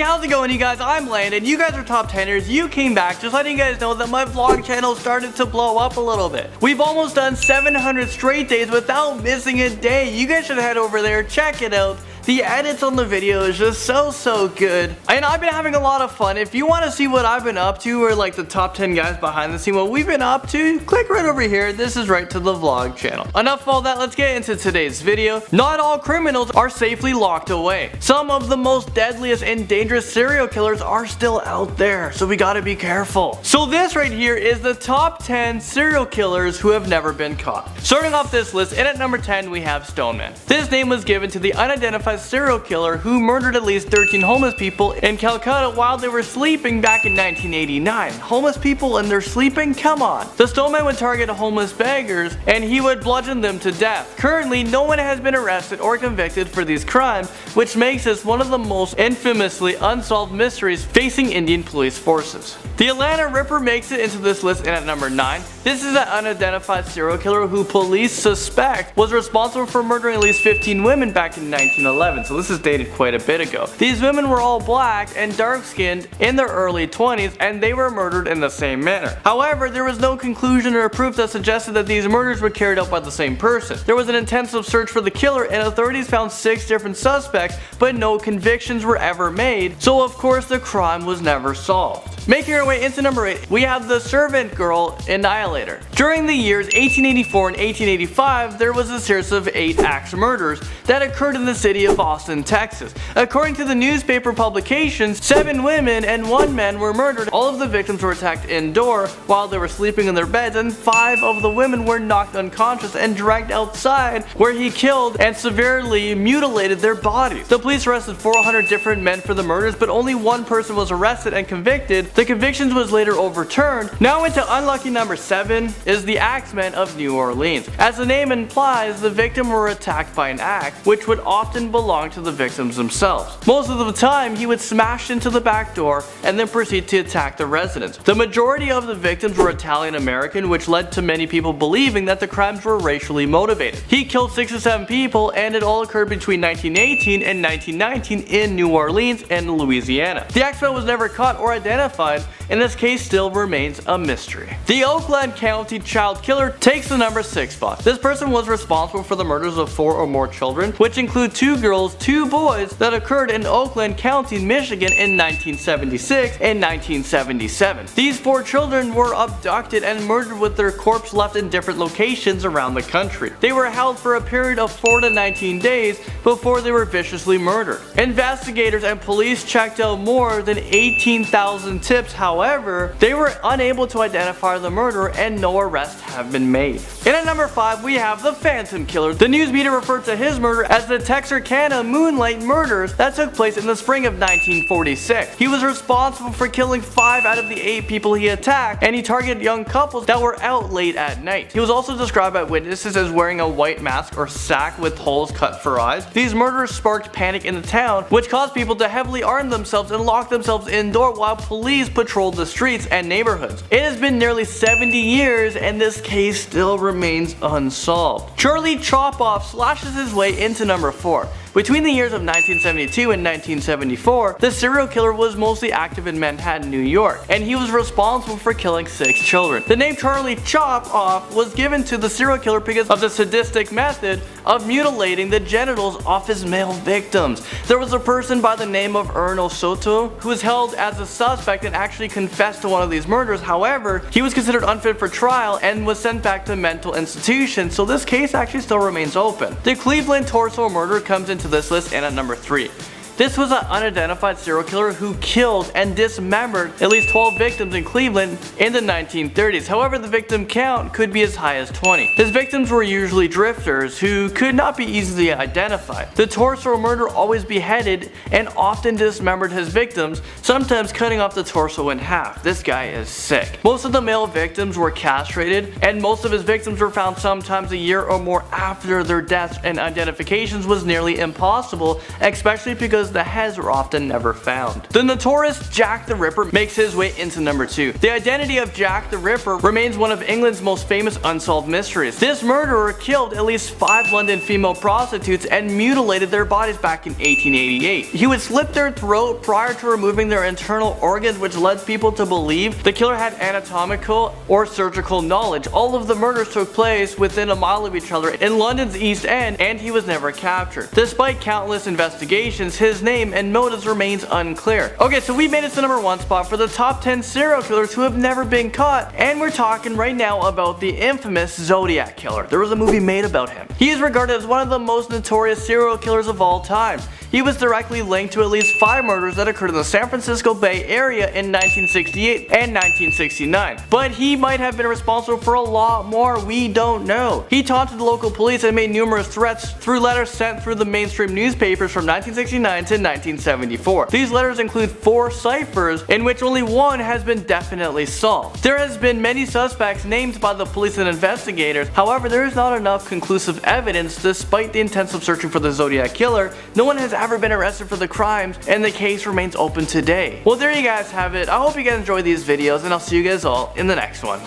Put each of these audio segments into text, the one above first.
how's it going, you guys? I'm Landon. You guys are top 10ers. You came back. Just letting you guys know that my vlog channel started to blow up a little bit. We've almost done 700 straight days without missing a day. You guys should head over there, check it out. The edits on the video is just so good. And I've been having a lot of fun. If you want to see what I've been up to, or like the top 10 guys behind the scene, what we've been up to, click right over here. This is right to the vlog channel. Enough of all that, let's get into today's video. Not all criminals are safely locked away. Some of the most deadliest and dangerous serial killers are still out there, so we gotta be careful. So this right here is the top 10 serial killers who have never been caught. Starting off this list, and at number 10 we have Stoneman. This name was given to the unidentified serial killer who murdered at least 13 homeless people in Calcutta while they were sleeping back in 1989. Homeless people and they're sleeping? Come on. The Stoneman would target homeless beggars and he would bludgeon them to death. Currently, no one has been arrested or convicted for these crimes, which makes this one of the most infamously unsolved mysteries facing Indian police forces. The Atlanta Ripper makes it into this list, and at number 9, this is an unidentified serial killer who police suspect was responsible for murdering at least 15 women back in 1911, so this is dated quite a bit ago. These women were all black and dark skinned in their early 20s, and they were murdered in the same manner. However, there was no conclusion or proof that suggested that these murders were carried out by the same person. There was an intensive search for the killer and authorities found 6 different suspects, but no convictions were ever made, so of course the crime was never solved. Making our way into number 8, we have the Servant Girl Annihilator. During the years 1884 and 1885, there was a series of 8 axe murders that occurred in the city of Austin, Texas. According to the newspaper publications, 7 women and 1 man were murdered. All of the victims were attacked indoor while they were sleeping in their beds, and 5 of the women were knocked unconscious and dragged outside, where he killed and severely mutilated their bodies. The police arrested 400 different men for the murders, but only 1 person was arrested and convicted. The convictions was later overturned. Now into unlucky number 7 is the Axeman of New Orleans. As the name implies, the victim were attacked by an axe, which would often belong to the victims themselves. Most of the time, he would smash into the back door and then proceed to attack the residents. The majority of the victims were Italian American, which led to many people believing that the crimes were racially motivated. He killed 6 to 7 people, and it all occurred between 1918 and 1919 in New Orleans and Louisiana. The Axeman was never caught or identified, and this case still remains a mystery. The Oakland County child killer takes the number 6 spot. This person was responsible for the murders of 4 or more children, which include 2 girls, 2 boys, that occurred in Oakland County, Michigan in 1976 and 1977. These 4 children were abducted and murdered with their corpse left in different locations around the country. They were held for a period of 4 to 19 days before they were viciously murdered. Investigators and police checked out more than 18,000 tips. However, they were unable to identify the murderer and no arrests have been made. And at number 5, we have the Phantom Killer. The news media referred to his murder as the Texarkana Moonlight Murders that took place in the spring of 1946. He was responsible for killing 5 out of the 8 people he attacked, and he targeted young couples that were out late at night. He was also described by witnesses as wearing a white mask or sack with holes cut for eyes. These murders sparked panic in the town, which caused people to heavily arm themselves and lock themselves indoor while police patrolled the streets and neighborhoods. It has been nearly 70 years and this case still remains unsolved. Charlie Chopoff slashes his way into number 4. Between the years of 1972 and 1974, the serial killer was mostly active in Manhattan, New York, and he was responsible for killing 6 children. The name Charlie Chopoff was given to the serial killer because of the sadistic method of mutilating the genitals of his male victims. There was a person by the name of Erno Soto who was held as a suspect and actually confessed to one of these murders. However, he was considered unfit for trial and was sent back to mental institutions, so this case actually still remains open. The Cleveland torso murder comes into this list, and at number 3. This was an unidentified serial killer who killed and dismembered at least 12 victims in Cleveland in the 1930s. However, the victim count could be as high as 20. His victims were usually drifters who could not be easily identified. The torso murderer always beheaded and often dismembered his victims, sometimes cutting off the torso in half. This guy is sick. Most of the male victims were castrated, and most of his victims were found sometimes a year or more after their deaths, and identifications was nearly impossible, especially because because the heads were often never found. The notorious Jack the Ripper makes his way into number 2. The identity of Jack the Ripper remains one of England's most famous unsolved mysteries. This murderer killed at least 5 London female prostitutes and mutilated their bodies back in 1888. He would slit their throat prior to removing their internal organs, which led people to believe the killer had anatomical or surgical knowledge. All of the murders took place within a mile of each other in London's East End, and he was never captured. Despite countless investigations, his name and motives remains unclear. Okay, so we made it to number 1 spot for the top 10 serial killers who have never been caught, and we're talking right now about the infamous Zodiac Killer. There was a movie made about him. He is regarded as one of the most notorious serial killers of all time. He was directly linked to at least 5 murders that occurred in the San Francisco Bay Area in 1968 and 1969. But he might have been responsible for a lot more, we don't know. He taunted the local police and made numerous threats through letters sent through the mainstream newspapers from 1969 to 1974. These letters include 4 ciphers, in which only one has been definitely solved. There has been many suspects named by the police and investigators, however there is not enough conclusive evidence. Despite the intensive searching for the Zodiac Killer, no one has ever been arrested for the crimes, and the case remains open today. Well, there you guys have it. I hope you guys enjoyed these videos, and I'll see you guys all in the next one.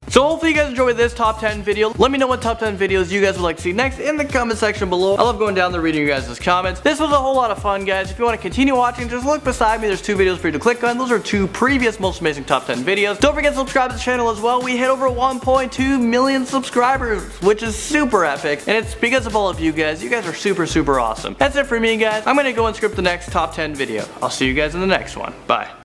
So hopefully you guys enjoyed this top 10 video. Let me know what top 10 videos you guys would like to see next in the comment section below. I love going down there reading you guys' comments. This was a whole lot of fun, guys. If you want to continue watching, just look beside me. There's 2 videos for you to click on. Those are 2 previous most amazing top 10 videos. Don't forget to subscribe to the channel as well. We hit over 1.2 million subscribers, which is super epic. And it's because of all of you guys. You guys are super awesome. That's it for me, guys. I'm going to go and script the next top 10 video. I'll see you guys in the next one. Bye.